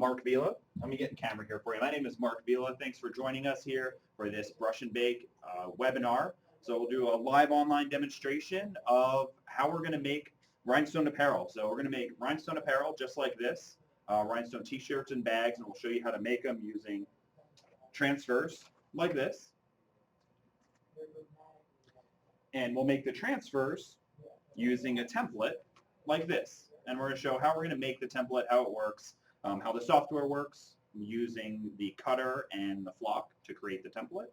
Mark Vila. Let me get the camera here for you. My name is Mark Vila. Thanks for joining us here for this brush and bake webinar. So we'll do a live online demonstration of how we're going to make rhinestone apparel. So we're going to make rhinestone apparel just like this, rhinestone t-shirts and bags, and we'll show you how to make them using transfers like this. And we'll make the transfers using a template like this. And we're going to show how we're going to make the template, how it works, how the software works, using the cutter and the flock to create the template,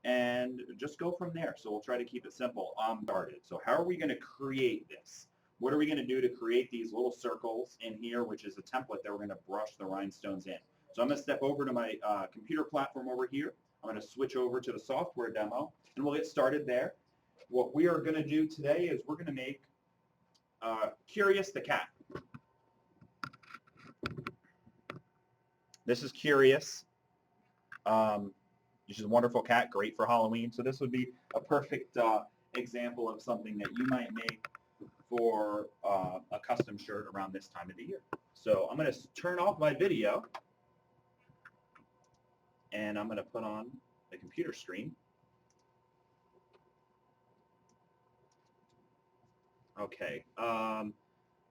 and just go from there. So we'll try to keep it simple. Started. So how are we going to create this? What are we going to do to create these little circles in here, which is a template that we're going to brush the rhinestones in? So I'm going to step over to my computer platform over here. I'm going to switch over to the software demo, and we'll get started there. What we are going to do today is we're going to make Curious the cat. This is Curious. She's a wonderful cat, great for Halloween. So this would be a perfect example of something that you might make for a custom shirt around this time of the year. So I'm going to turn off my video, and I'm going to put on the computer screen. Okay.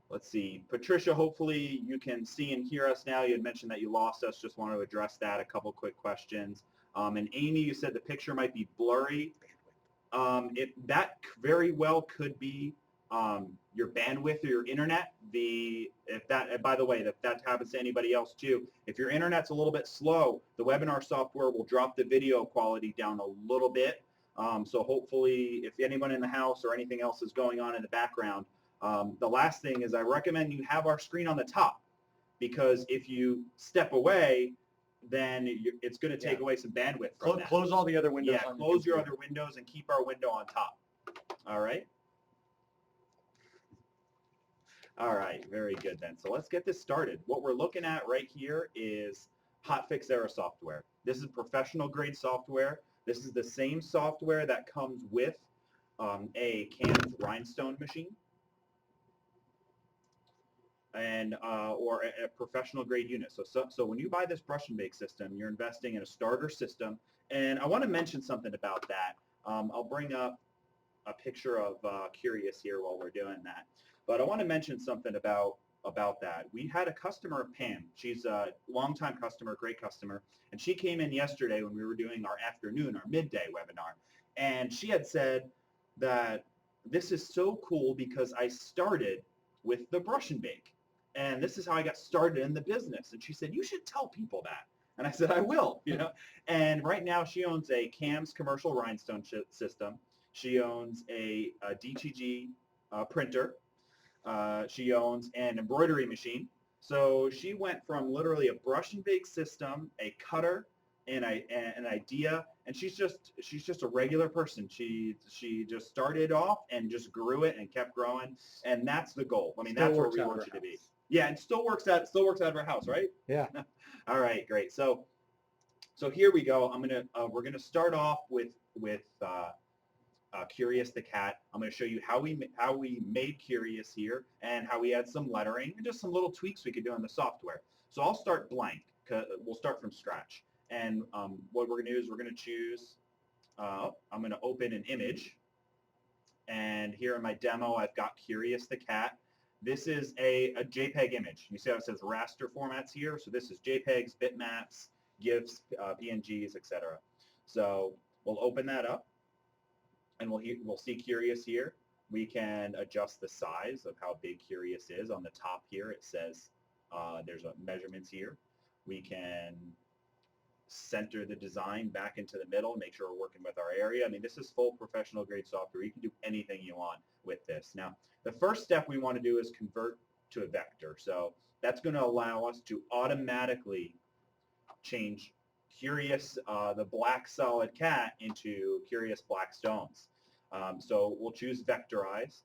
Let's see. Patricia, hopefully you can see and hear us now. You had mentioned that you lost us. Just want to address that. A couple quick questions. And Amy, you said the picture might be blurry. That very well could be your bandwidth or your internet. By the way, if that happens to anybody else too, if your internet's a little bit slow, the webinar software will drop the video quality down a little bit. So hopefully, if anyone in the house or anything else is going on in the background, the last thing is I recommend you have our screen on the top, because if you step away, then it's going to take away some bandwidth from that. Close all the other windows. Yeah, close your other windows and keep our window on top. All right? All right, very good then. So let's get this started. What we're looking at right here is Hotfix era software. This is professional grade software. This is the same software that comes with a Can's Rhinestone machine, and or a professional grade unit. So when you buy this brush and bake system, you're investing in a starter system. And I want to mention something about that. I'll bring up a picture of Curious here while we're doing that. But I want to mention something about that. We had a customer, Pam. She's a longtime customer, great customer, and she came in yesterday when we were doing our afternoon, our midday webinar, and she had said that this is so cool because I started with the brush and bake, and this is how I got started in the business. And she said, you should tell people that. And I said, I will, you know. And right now she owns a CAMS commercial rhinestone system. She owns a DTG printer. She owns an embroidery machine. So she went from literally a brush and bake system, a cutter, and an idea, and she's just a regular person. She just started off and just grew it and kept growing, and that's the goal. I mean, that's where we want you to be. Yeah, and still works out of her house, right? Yeah. All right, great. So here we go. We're gonna start off with Curious the cat. I'm going to show you how we made Curious here, and how we add some lettering and just some little tweaks we could do on the software. So I'll start blank. We'll start from scratch. And what we're going to do is we're going to choose, I'm going to open an image. And here in my demo, I've got Curious the cat. This is a JPEG image. You see how it says raster formats here? So this is JPEGs, bitmaps, GIFs, PNGs, etc. So we'll open that up, and we'll see Curious here. We can adjust the size of how big Curious is. On the top here, it says there's measurements here. We can center the design back into the middle, make sure we're working with our area. I mean, this is full professional grade software. You can do anything you want with this. Now, the first step we want to do is convert to a vector. So that's going to allow us to automatically change Curious, the black solid cat, into Curious black stones. So we'll choose vectorize,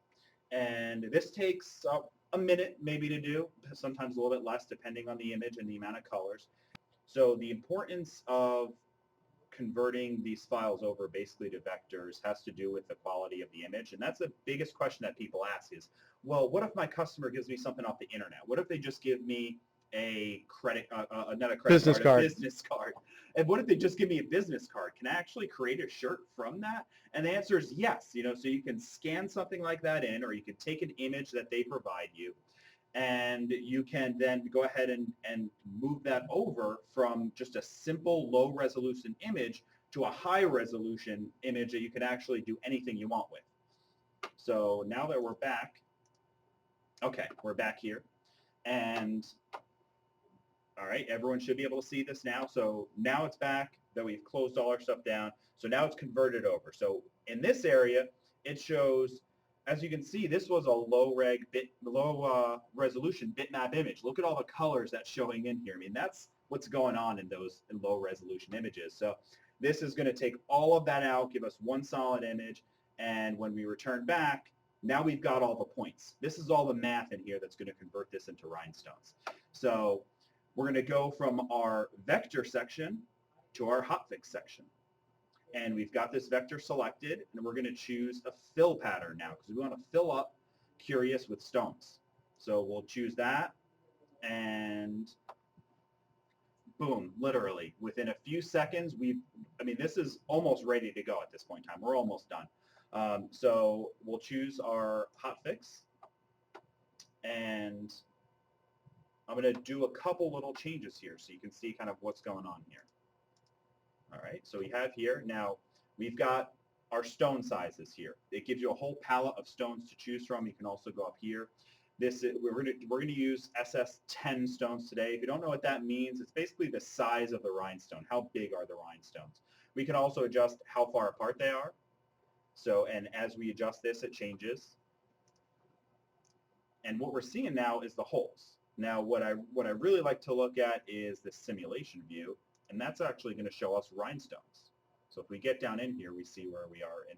and this takes a minute maybe to do, sometimes a little bit less depending on the image and the amount of colors. So the importance of converting these files over basically to vectors has to do with the quality of the image, and that's the biggest question that people ask is, well, what if my customer gives me something off the internet? What if they just give me a credit, not a credit Business card, a card. business card. And what if they just give me a business card? Can I actually create a shirt from that? And the answer is yes. So you can scan something like that in, or you can take an image that they provide you, and you can then go ahead and move that over from just a simple low resolution image to a high resolution image that you can actually do anything you want with. So now that we're back, okay, we're back here. And all right, everyone should be able to see this now. So now it's back that we've closed all our stuff down. So now it's converted over. So in this area, it shows, as you can see, this was a low resolution bitmap image. Look at all the colors that's showing in here. I mean, that's what's going on in those low resolution images. So this is going to take all of that out, give us one solid image, and when we return back, now we've got all the points. This is all the math in here that's going to convert this into rhinestones. So we're going to go from our vector section to our hotfix section. And we've got this vector selected, and we're going to choose a fill pattern now because we want to fill up Curious with stones. So we'll choose that, and boom, literally within a few seconds, this is almost ready to go at this point in time. We're almost done. So we'll choose our hotfix, and I'm going to do a couple little changes here so you can see kind of what's going on here. All right, so we have here, now we've got our stone sizes here. It gives you a whole palette of stones to choose from. You can also go up here. We're going to use SS10 stones today. If you don't know what that means, it's basically the size of the rhinestone. How big are the rhinestones? We can also adjust how far apart they are. So, and as we adjust this, it changes. And what we're seeing now is the holes. Now, what I really like to look at is the simulation view, and that's actually going to show us rhinestones. So if we get down in here, we see where we are in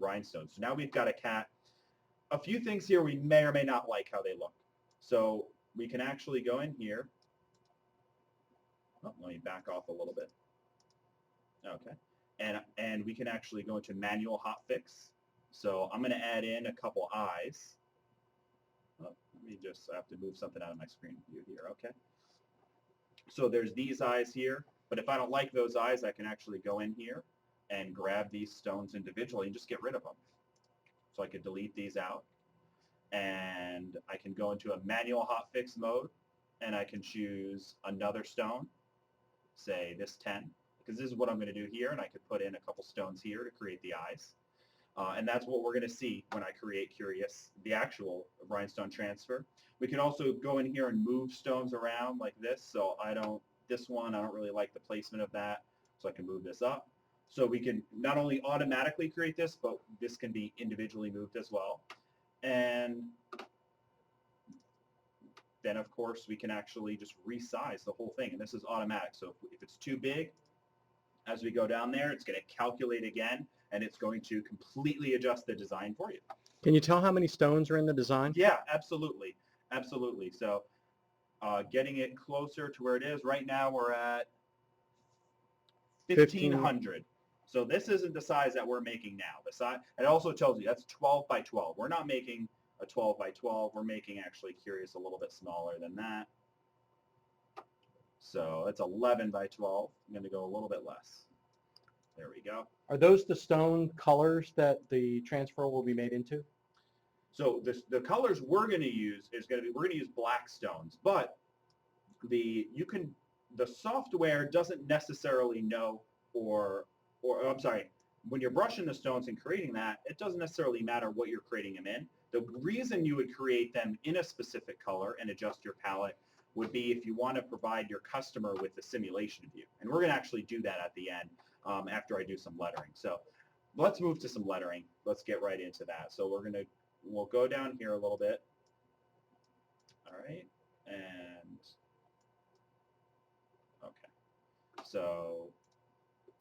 rhinestones. So now we've got a cat. A few things here we may or may not like how they look. So we can actually go in here. Oh, let me back off a little bit. Okay. And we can actually go into manual hotfix. So I'm going to add in a couple eyes. Oh, let me just, I have to move something out of my screen view here. Okay. So there's these eyes here, but if I don't like those eyes, I can actually go in here and grab these stones individually and just get rid of them. So I could delete these out, and I can go into a manual hotfix mode, and I can choose another stone, say this 10, because this is what I'm going to do here, and I could put in a couple stones here to create the eyes. And that's what we're going to see when I create Curious, the actual rhinestone transfer. We can also go in here and move stones around like this. So this one, I don't really like the placement of that. So I can move this up. So we can not only automatically create this, but this can be individually moved as well. And then, of course, we can actually just resize the whole thing. And this is automatic. So if it's too big, as we go down there, it's going to calculate again, and it's going to completely adjust the design for you. Can you tell how many stones are in the design? Yeah, absolutely. Absolutely. So getting it closer to where it is, right now we're at 1,500. So this isn't the size that we're making now. The size, it also tells you that's 12 by 12. We're not making a 12 by 12. We're making actually Curious a little bit smaller than that. So it's 11 by 12. I'm going to go a little bit less. There we go. Are those the stone colors that the transfer will be made into? So the colors we're going to use we're going to use black stones, but the software doesn't necessarily know, or I'm sorry, when you're brushing the stones and creating that, it doesn't necessarily matter what you're creating them in. The reason you would create them in a specific color and adjust your palette would be if you want to provide your customer with the simulation view. And we're going to actually do that at the end after I do some lettering. So let's move to some lettering. Let's get right into that. So we'll go down here a little bit. All right. And okay. So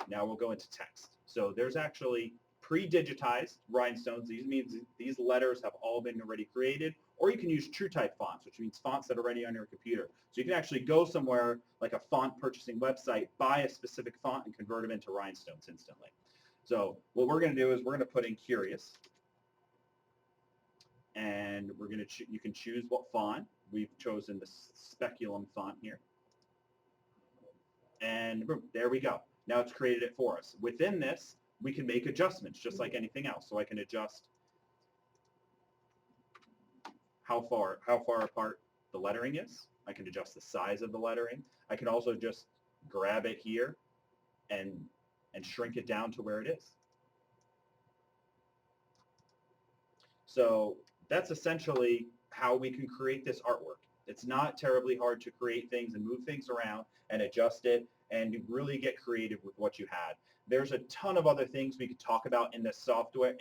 now we'll go into text. So there's actually pre-digitized rhinestones. These means these letters have all been already created, or you can use TrueType fonts, which means fonts that are already on your computer. So you can actually go somewhere like a font purchasing website, buy a specific font, and convert them into rhinestones instantly. So what we're going to do is we're going to put in Curious, and we're going to you can choose what font. we've chosen the speculum font here. And boom, there we go. Now it's created it for us. Within this, we can make adjustments just like anything else. So I can adjust how far apart the lettering is. I can adjust the size of the lettering. I can also just grab it here and shrink it down to where it is. So that's essentially how we can create this artwork. It's not terribly hard to create things and move things around and adjust it and really get creative with what you had. There's a ton of other things we could talk about in this software,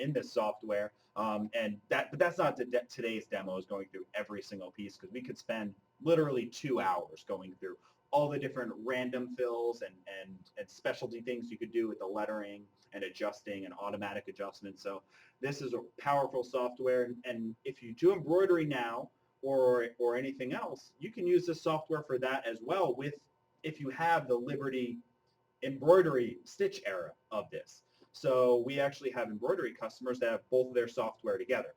but that's not today's demo, is going through every single piece, because we could spend literally 2 hours going through all the different random fills and specialty things you could do with the lettering and adjusting and automatic adjustments. So this is a powerful software, and if you do embroidery now or anything else, you can use this software for that as well, if you have the Liberty embroidery stitch era of this. So we actually have embroidery customers that have both of their software together.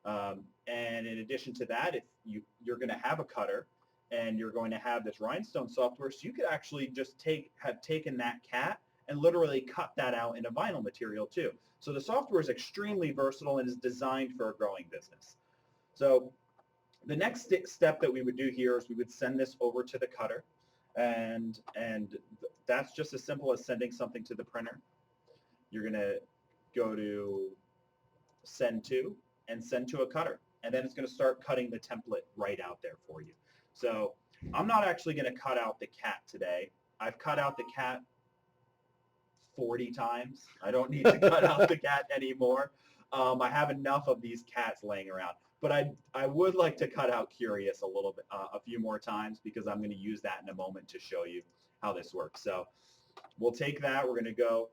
And in addition to that, if you're going to have a cutter and you're going to have this Rhinestone software, so you could actually just have taken that cat and literally cut that out in a vinyl material too. So the software is extremely versatile and is designed for a growing business. So the next step that we would do here is we would send this over to the cutter, and that's just as simple as sending something to the printer. You're going to go to send to and send to a cutter, and then it's going to start cutting the template right out there for you. So I'm not actually going to cut out the cat today. I've cut out the cat 40 times. I don't need to cut out the cat anymore. I have enough of these cats laying around. But I would like to cut out Curious a little bit, a few more times, because I'm going to use that in a moment to show you how this works. So we'll take that. We're going to go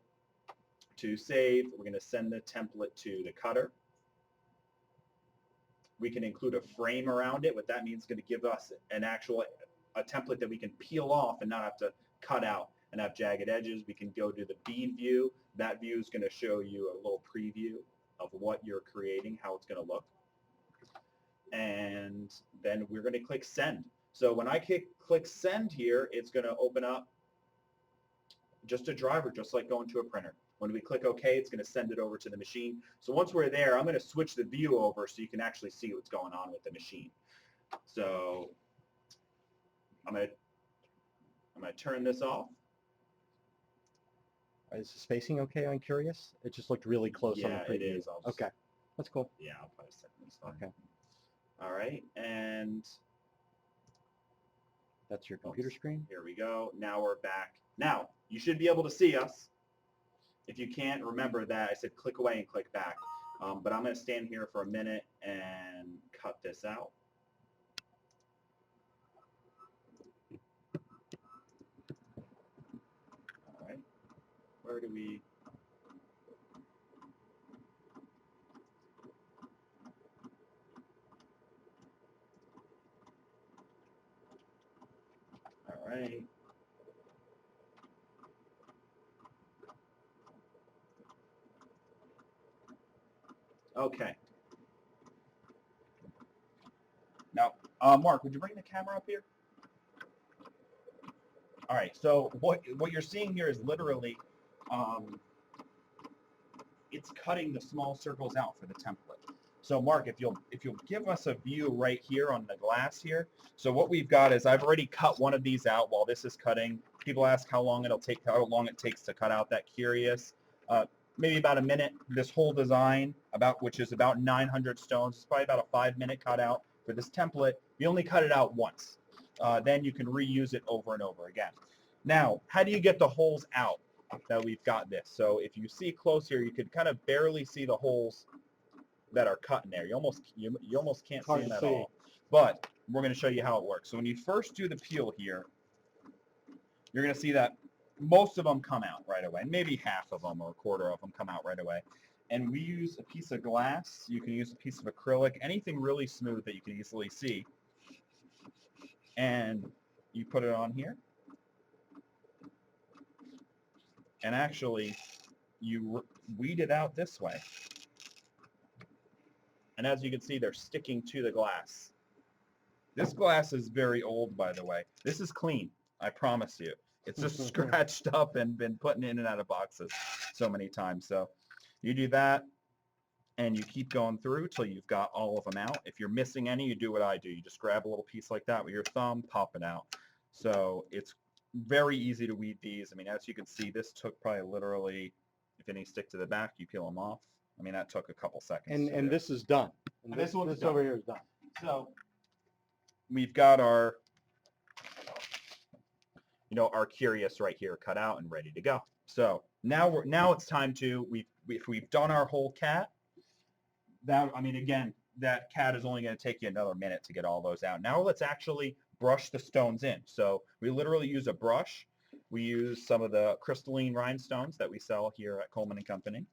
to save. We're going to send the template to the cutter. We can include a frame around it. What that means is going to give us a template that we can peel off and not have to cut out and have jagged edges. We can go to the bead view. That view is going to show you a little preview of what you're creating, how it's going to look. And then we're going to click send. So when I click send here, it's going to open up just a driver, just like going to a printer. When we click OK, it's going to send it over to the machine. So once we're there, I'm going to switch the view over so you can actually see what's going on with the machine. So I'm going to turn this off. Is the spacing okay on Curious? It just looked really close on the preview. Yeah, it is. Okay, that's cool. Yeah, I'll put a second. Okay. All right, and that's your computer screen. Here we go. Now we're back. Now, you should be able to see us. If you can't, remember that I said click away and click back. But I'm going to stand here for a minute and cut this out. All right. Where do we... All right. Okay. Now, Mark, would you bring the camera up here? All right. So what you're seeing here is literally, it's cutting the small circles out for the template. So Mark, if you'll give us a view right here on the glass here. So what we've got is I've already cut one of these out while this is cutting. People ask how long it takes to cut out that Curious. Maybe about a minute. This whole design, which is about 900 stones, it's probably about a 5-minute cutout for this template. You only cut it out once. Then you can reuse it over and over again. Now, how do you get the holes out that we've got this? So if you see close here, you could kind of barely see the holes that are cut in there. You almost can't see them at all. But we're going to show you how it works. So when you first do the peel here, you're going to see that most of them come out right away. Maybe half of them or a quarter of them come out right away. And we use a piece of glass. You can use a piece of acrylic, anything really smooth that you can easily see. And you put it on here. And actually, you weed it out this way. And as you can see, they're sticking to the glass. This glass is very old, by the way. This is clean, I promise you. It's just scratched up and been put in and out of boxes so many times. So you do that, and you keep going through till you've got all of them out. If you're missing any, you do what I do. You just grab a little piece like that with your thumb, pop it out. So it's very easy to weed these. I mean, as you can see, this took probably literally, if any stick to the back, you peel them off. I mean, that took a couple seconds. And this is done. And this one's this done. over here is done. So we've got our, our curious right here cut out and ready to go. So now it's time to, if we've done our whole cat, again, that cat is only going to take you another minute to get all those out. Now let's actually brush the stones in. So we literally use a brush. We use some of the crystalline rhinestones that we sell here at Coleman & Company,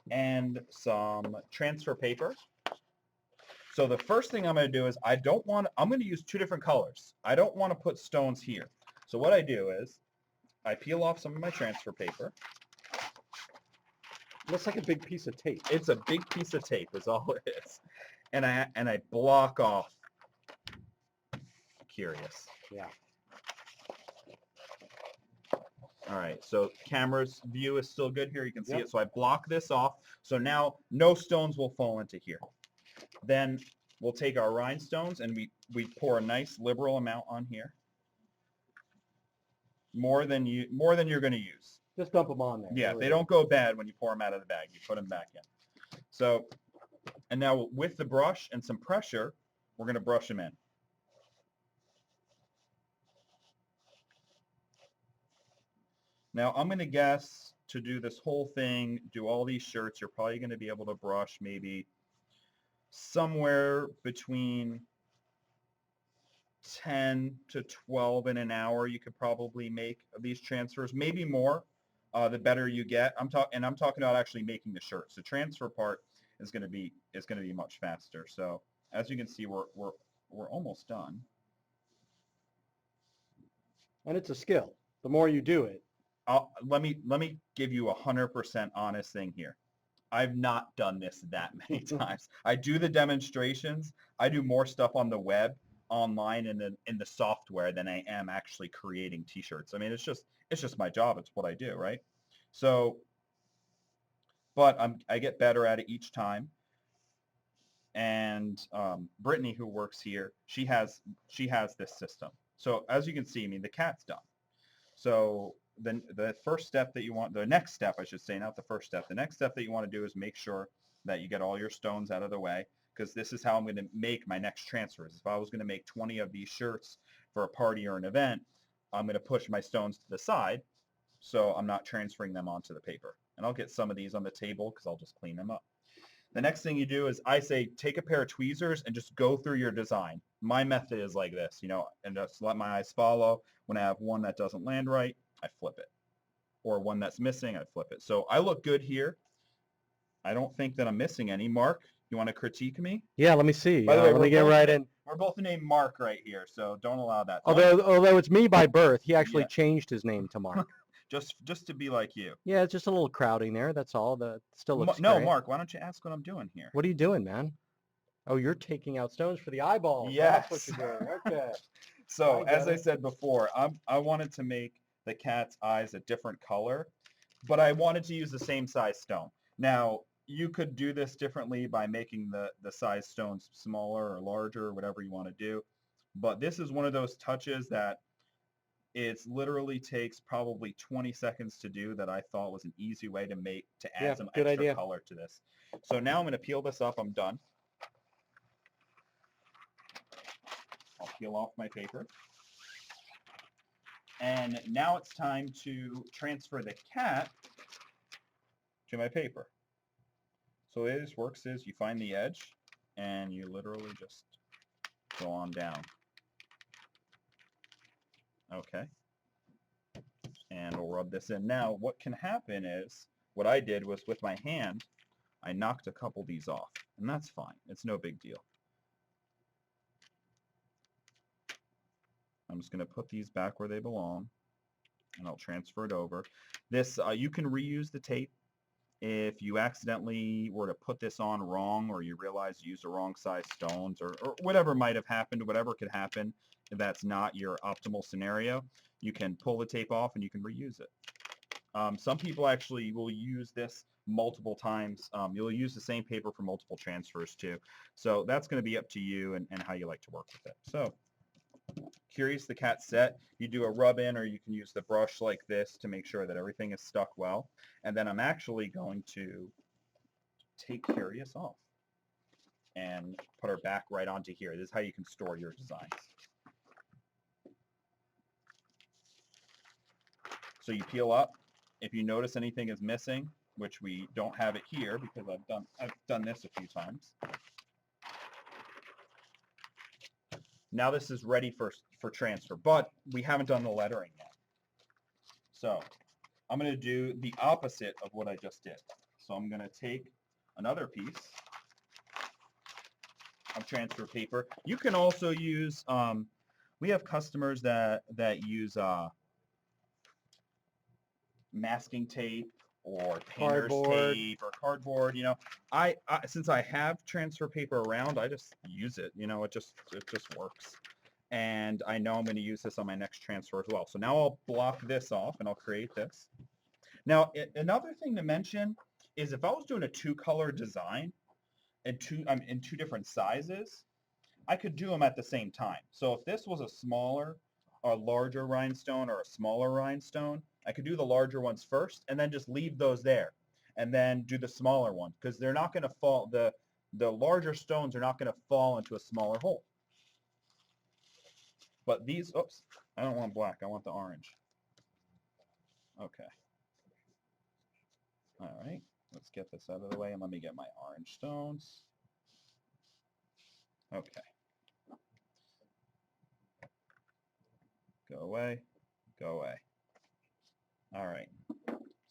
and some transfer paper. So the first thing I'm going to do is I'm going to use two different colors. I don't want to put stones here. So what I do is I peel off some of my transfer paper. Looks like a big piece of tape. It's a big piece of tape is all it is. And I block off curious. Yeah. All right, so camera's view is still good here. You can see it. So I block this off. So now no stones will fall into here. Then we'll take our rhinestones and we pour a nice liberal amount on here. More than you're going to use. Just dump them on there. Yeah, they don't go bad when you pour them out of the bag. You put them back in. So, and now with the brush and some pressure, we're going to brush them in. Now, I'm going to guess to do this whole thing, do all these shirts, you're probably going to be able to brush maybe somewhere between 10 to 12 in an hour. You could probably make these transfers, maybe more. The better you get. I'm talking about actually making the shirts. The transfer part is going to be much faster. So as you can see, we're almost done. And it's a skill. The more you do it. Let me give you 100% honest thing here. I've not done this that many times. I do the demonstrations. I do more stuff on the web, online, and in the software than I am actually creating T-shirts. I mean, it's just my job. It's what I do, right? So, but I get better at it each time. And Brittany, who works here, she has this system. So as you can see, I mean, the cat's done. So then the first step that you want, the next step, I should say, not the first step. The next step that you want to do is make sure that you get all your stones out of the way, because this is how I'm going to make my next transfers. If I was going to make 20 of these shirts for a party or an event, I'm going to push my stones to the side so I'm not transferring them onto the paper. And I'll get some of these on the table because I'll just clean them up. The next thing you do is I say take a pair of tweezers and just go through your design. My method is like this, and just let my eyes follow. When I have one that doesn't land right, I flip it. Or one that's missing, I flip it. So I look good here. I don't think that I'm missing any. Mark, you want to critique me? Yeah, let me see. By the way, let me get right in. We're both named Mark right here, so don't allow that. Although it's me by birth, he actually changed his name to Mark. just to be like you. Yeah, it's just a little crowding there. That's all. That still looks No, great. Mark, why don't you ask what I'm doing here? What are you doing, man? Oh, you're taking out stones for the eyeballs. Yes. That's what you're doing. Okay. So as I said before, I wanted to make the cat's eyes a different color, but I wanted to use the same size stone. Now, you could do this differently by making the size stones smaller or larger, or whatever you want to do. But this is one of those touches that it literally takes probably 20 seconds to do that I thought was an easy way to add some extra color to this. So now I'm going to peel this up. I'm done. I'll peel off my paper. And now it's time to transfer the cat to my paper. So the way this works is you find the edge and you literally just go on down. Okay. And we'll rub this in. Now, what can happen is, what I did was with my hand, I knocked a couple of these off. And that's fine. It's no big deal. I'm just going to put these back where they belong, and I'll transfer it over. This, you can reuse the tape. If you accidentally were to put this on wrong, or you realize you used the wrong size stones, or whatever might have happened, whatever could happen, if that's not your optimal scenario, you can pull the tape off and you can reuse it. Some people actually will use this multiple times. You'll use the same paper for multiple transfers too. So that's going to be up to you and how you like to work with it. So Curious the Cat set, you do a rub in, or you can use the brush like this to make sure that everything is stuck well. And then I'm actually going to take Curious off and put her back right onto here. This is how you can store your designs. So you peel up. If you notice anything is missing, which we don't have it here because I've done this a few times. Now this is ready for transfer, but we haven't done the lettering yet. So I'm going to do the opposite of what I just did. So I'm going to take another piece of transfer paper. You can also use, we have customers that use masking tape or painter's tape or cardboard. You know, I since I have transfer paper around, I just use it. You know, it just works. And I know I'm going to use this on my next transfer as well. So now I'll block this off and I'll create this. Now, another thing to mention is if I was doing a two-color design in two different sizes, I could do them at the same time. So if this was a larger rhinestone or a smaller rhinestone, I could do the larger ones first and then just leave those there and then do the smaller one because they're not going to fall, the larger stones are not going to fall into a smaller hole. But these, oops, I don't want black, I want the orange. Okay. All right, let's get this out of the way and let me get my orange stones. Okay. Go away, go away. All right,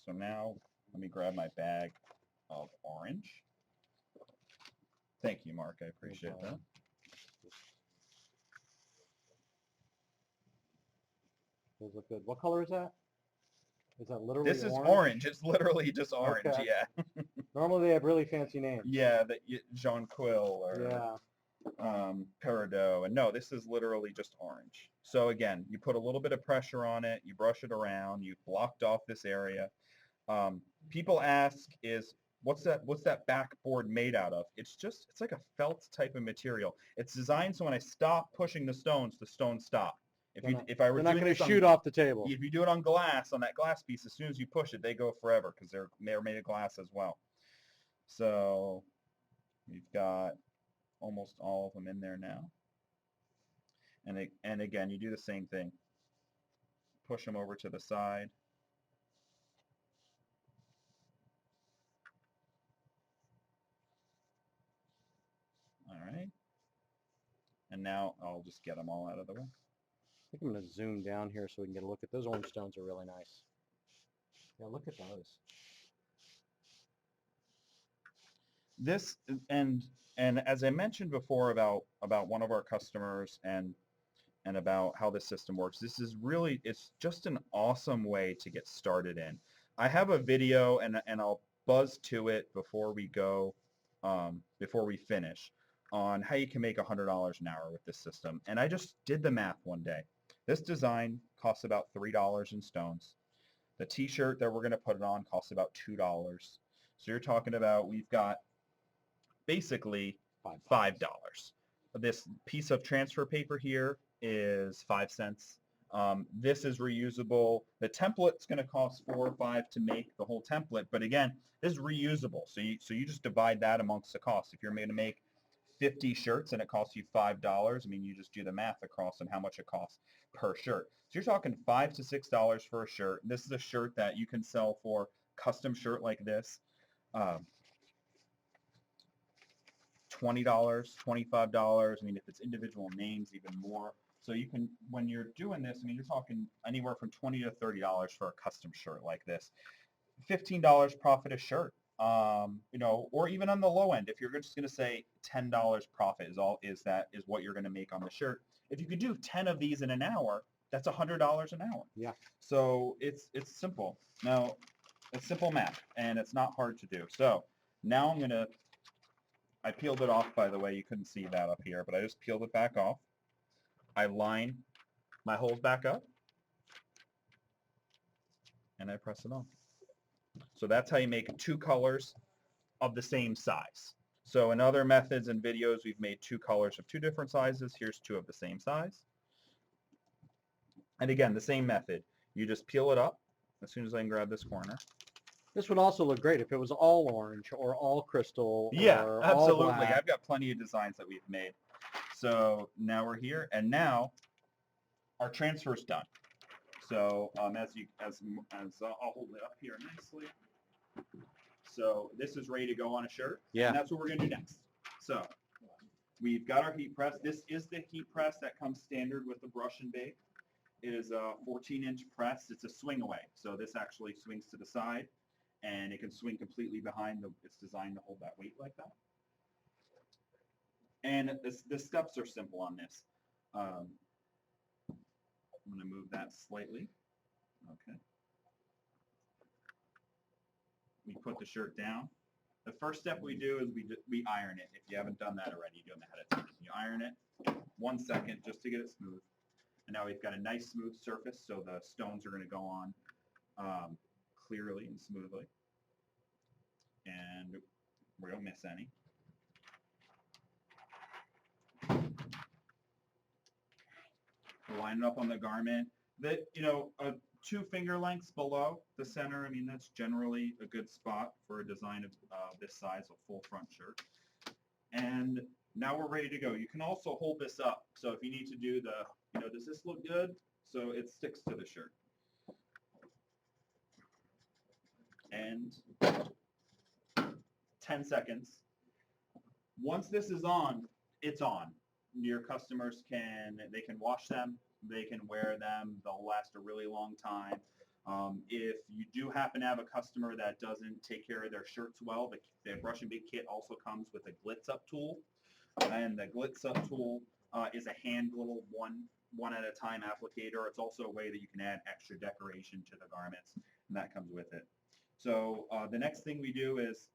so now let me grab my bag of orange. Thank you, Mark, I appreciate that. Those look good. What color is that? Is that literally This is orange. It's literally just orange, okay. Yeah. Normally they have really fancy names. Yeah, that Jonquil or Peridot. And no, this is literally just orange. So again, you put a little bit of pressure on it, you brush it around, you've blocked off this area. People ask what's that backboard made out of? It's like a felt type of material. It's designed so when I stop pushing the stones stop. If I were not going to shoot off the table. If you do it on glass, on that glass piece, as soon as you push it, they go forever because they're made of glass as well. So we've got almost all of them in there now. And again, you do the same thing. Push them over to the side. All right. And now I'll just get them all out of the way. I think I'm going to zoom down here so we can get a look at those orange stones. Are really nice. Yeah, look at those. This and as I mentioned before about one of our customers and about how this system works, this is really, it's just an awesome way to get started in. I have a video and I'll buzz to it before we go, before we finish, on how you can make $100 an hour with this system. And I just did the math one day. This design costs about $3 in stones. The t-shirt that we're going to put it on costs about $2. So you're talking about, we've got basically $5. This piece of transfer paper here is 5 cents. This is reusable. The template's going to cost $4 or $5 to make the whole template, but again, this is reusable. So you just divide that amongst the cost. If you're going to make 50 shirts and it costs you $5, I mean, you just do the math across on how much it costs per shirt. So you're talking $5 to $6 for a shirt. This is a shirt that you can sell for custom shirt like this. $20, $25. I mean, if it's individual names, even more. So you can, when you're doing this, I mean, you're talking anywhere from $20 to $30 for a custom shirt like this. $15 profit a shirt. You know, or even on the low end, if you're just going to say $10 profit is what you're going to make on the shirt. If you could do 10 of these in an hour, that's $100 an hour. Yeah. So it's simple. Now, It's simple math, and it's not hard to do. So now I peeled it off, by the way. You couldn't see that up here, but I just peeled it back off. I line my holes back up, and I press it on. So that's how you make two colors of the same size. So in other methods and videos, we've made two colors of two different sizes. Here's two of the same size. And again, the same method. You just peel it up as soon as I can grab this corner. This would also look great if it was all orange or all crystal Yeah, or absolutely. all black. I've got plenty of designs that we've made. So now we're here, and now our transfer is done. So I'll hold it up here nicely. So this is ready to go on a shirt. Yeah. And that's what we're going to do next. So we've got our heat press. This is the heat press that comes standard with the brush and bake. It is a 14-inch press. It's a swing away. So this actually swings to the side, and it can swing completely behind. It's designed to hold that weight like that. And the steps are simple on this. I'm going to move that slightly. Okay. We put the shirt down. The first step we do is we iron it. If you haven't done that already, you do them ahead of time. You iron it 1 second just to get it smooth. And now we've got a nice smooth surface, so the stones are going to go on clearly and smoothly. And we don't miss any. Line it up on the garment. That, 2 finger lengths below the center, I mean, that's generally a good spot for a design of this size, a full front shirt. And now we're ready to go. You can also hold this up. So if you need to do does this look good? So it sticks to the shirt. And 10 seconds. Once this is on, it's on. Your customers can wash them, they can wear them, they'll last a really long time. If you do happen to have a customer that doesn't take care of their shirts well, the brush and bake kit also comes with a glitz up tool. And the glitz up tool is a hand little one at a time applicator. It's also a way that you can add extra decoration to the garments, and that comes with it. So the next thing we do is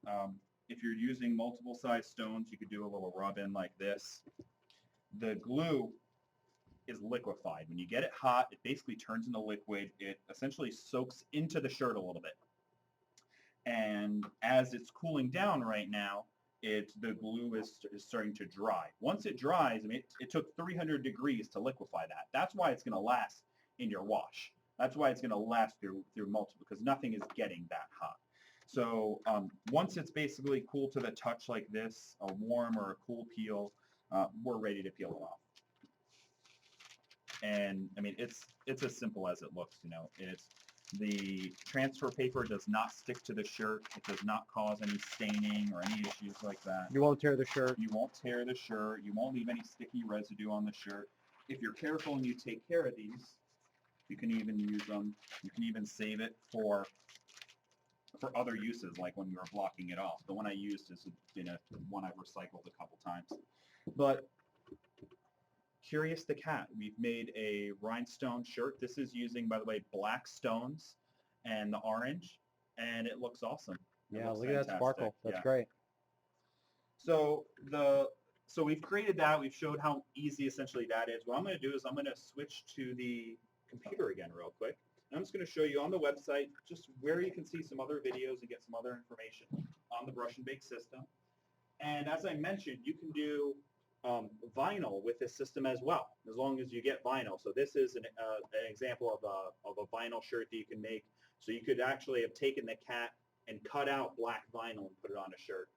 if you're using multiple size stones, you could do a little rub in like this. The glue is liquefied. When you get it hot, it basically turns into liquid. It essentially soaks into the shirt a little bit. And as it's cooling down right now, the glue is starting to dry. Once it dries, I mean, it took 300 degrees to liquefy that. That's why it's going to last in your wash. That's why it's going to last through multiple, because nothing is getting that hot. So once it's basically cool to the touch like this, a warm or a cool peel, we're ready to peel it off. And I mean, it's as simple as it looks. The transfer paper does not stick to the shirt. It does not cause any staining or any issues like that. You won't tear the shirt. You won't tear the shirt. You won't leave any sticky residue on the shirt. If you're careful and you take care of these, you can even use them. You can even save it for other uses, like when we were blocking it off. The one I used is one I've recycled a couple times. But Curious the Cat, we've made a rhinestone shirt. This is using, by the way, black stones and the orange, and it looks awesome. Yeah, look at that sparkle. That's great. So we've created that. We've showed how easy essentially that is. What I'm going to do is I'm going to switch to the computer again real quick. And I'm just going to show you on the website just where you can see some other videos and get some other information on the brush and bake system. And as I mentioned, you can do vinyl with this system as well, as long as you get vinyl. So this is an example of a vinyl shirt that you can make. So you could actually have taken the cat and cut out black vinyl and put it on a shirt.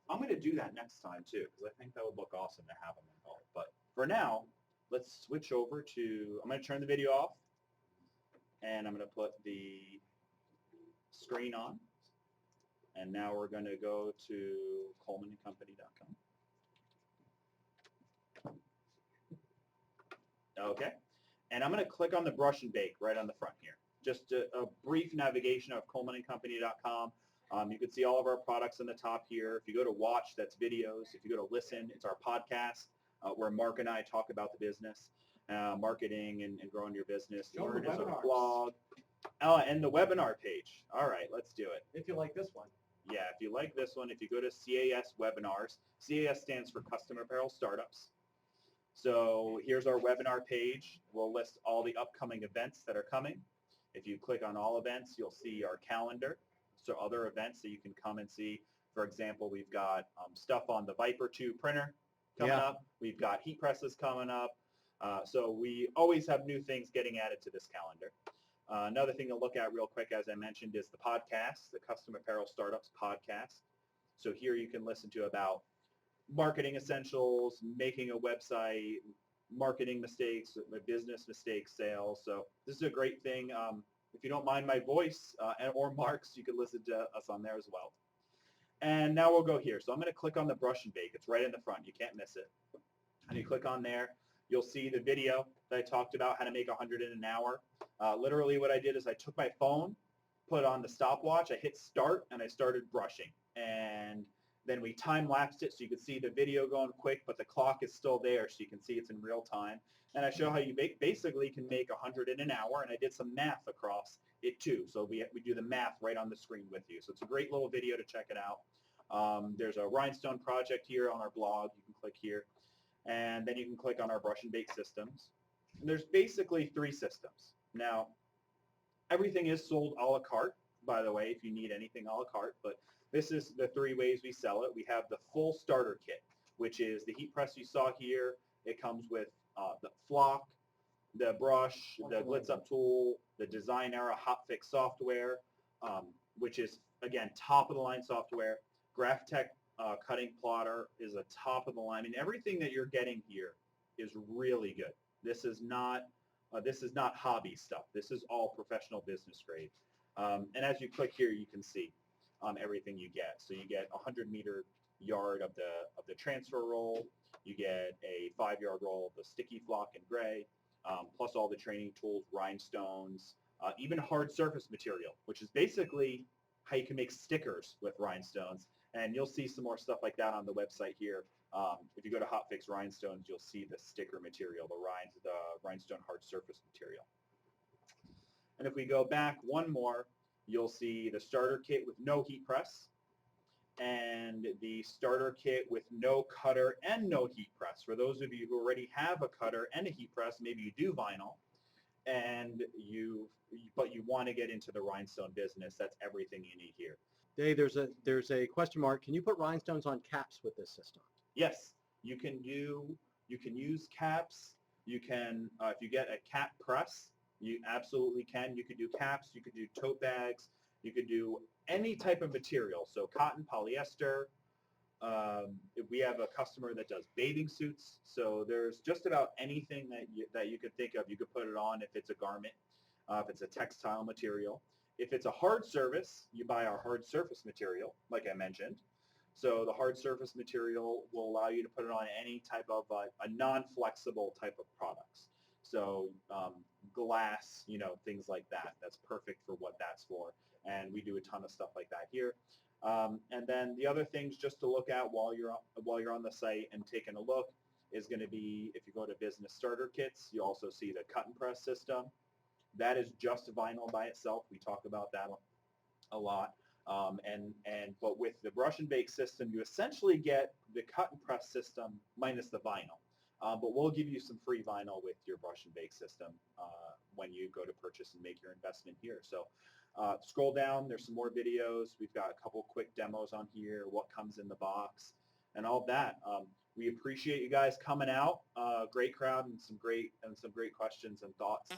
I'm going to do that next time too, because I think that would look awesome to have them involved. But for now, let's switch over to, I'm going to turn the video off, and I'm going to put the screen on. And now we're going to go to colemanandcompany.com. Okay, and I'm going to click on the brush and bake right on the front here. Just a brief navigation of colemanandcompany.com. You can see all of our products on the top here. If you go to watch, that's videos. If you go to listen, it's our podcast where Mark and I talk about the business, marketing and growing your business. Learn is our blog. Oh, and the webinar page. All right, let's do it. If you like this one. Yeah, if you like this one, if you go to CAS webinars, CAS stands for Custom Apparel Startups. So here's our webinar page. We'll list all the upcoming events that are coming. If you click on all events, you'll see our calendar. So other events that you can come and see. For example, we've got stuff on the Viper 2 printer coming up. We've got heat presses coming up. So we always have new things getting added to this calendar. Another thing to look at real quick, as I mentioned, is the podcast, the Custom Apparel Startups podcast. So here you can listen to about marketing essentials, making a website, marketing mistakes, business mistakes, sales. So this is a great thing. If you don't mind my voice or Mark's, you can listen to us on there as well. And now we'll go here. So I'm going to click on the brush and bake. It's right in the front. You can't miss it. And you click on there. You'll see the video that I talked about, how to make 100 in an hour. Literally what I did is I took my phone, put on the stopwatch, I hit start, and I started brushing. And then we time-lapsed it so you can see the video going quick, but the clock is still there so you can see it's in real time. And I show how you basically can make 100 in an hour, and I did some math across it too. So we do the math right on the screen with you. So it's a great little video to check it out. There's a Rhinestone project here on our blog. You can click here. And then you can click on our brush and bake systems. And there's basically 3 systems. Now, everything is sold a la carte, by the way, if you need anything a la carte, but this is the 3 ways we sell it. We have the full starter kit, which is the heat press you saw here. It comes with the flock, the brush, the Blitz Up tool, the Design Era Hotfix software, which is, again, top of the line software. GraphTech cutting plotter is a top of the line. I mean, everything that you're getting here is really good. This is not hobby stuff. This is all professional business grade. And as you click here, you can see everything you get. So you get a 100-meter yard of the transfer roll. You get a 5-yard roll of the sticky flock in gray, plus all the training tools, rhinestones, even hard surface material, which is basically how you can make stickers with rhinestones. And you'll see some more stuff like that on the website here. If you go to Hotfix Rhinestones, you'll see the sticker material, the rhinestone hard surface material. And if we go back one more, you'll see the starter kit with no heat press and the starter kit with no cutter and no heat press. For those of you who already have a cutter and a heat press, maybe you do vinyl, but you want to get into the rhinestone business, that's everything you need here. Dave, there's a question mark. Can you put rhinestones on caps with this system? Yes, you can use caps. You can, if you get a cap press, you absolutely can. You could do caps, you could do tote bags, you could do any type of material. So cotton, polyester. If we have a customer that does bathing suits, so there's just about anything that you could think of. You could put it on if it's a garment, if it's a textile material. If it's a hard surface, you buy our hard surface material, like I mentioned. So the hard surface material will allow you to put it on any type of a non-flexible type of products. So glass, things like that. That's perfect for what that's for. And we do a ton of stuff like that here. And then the other things just to look at while you're on the site and taking a look is going to be, if you go to business starter kits, you also see the cut and press system. That is just vinyl by itself. We talk about that a lot. But with the brush and bake system, you essentially get the cut and press system minus the vinyl. But we'll give you some free vinyl with your brush and bake system when you go to purchase and make your investment here. So scroll down. There's some more videos. We've got a couple quick demos on here, what comes in the box, and all that. We appreciate you guys coming out. Great crowd and some great questions and thoughts.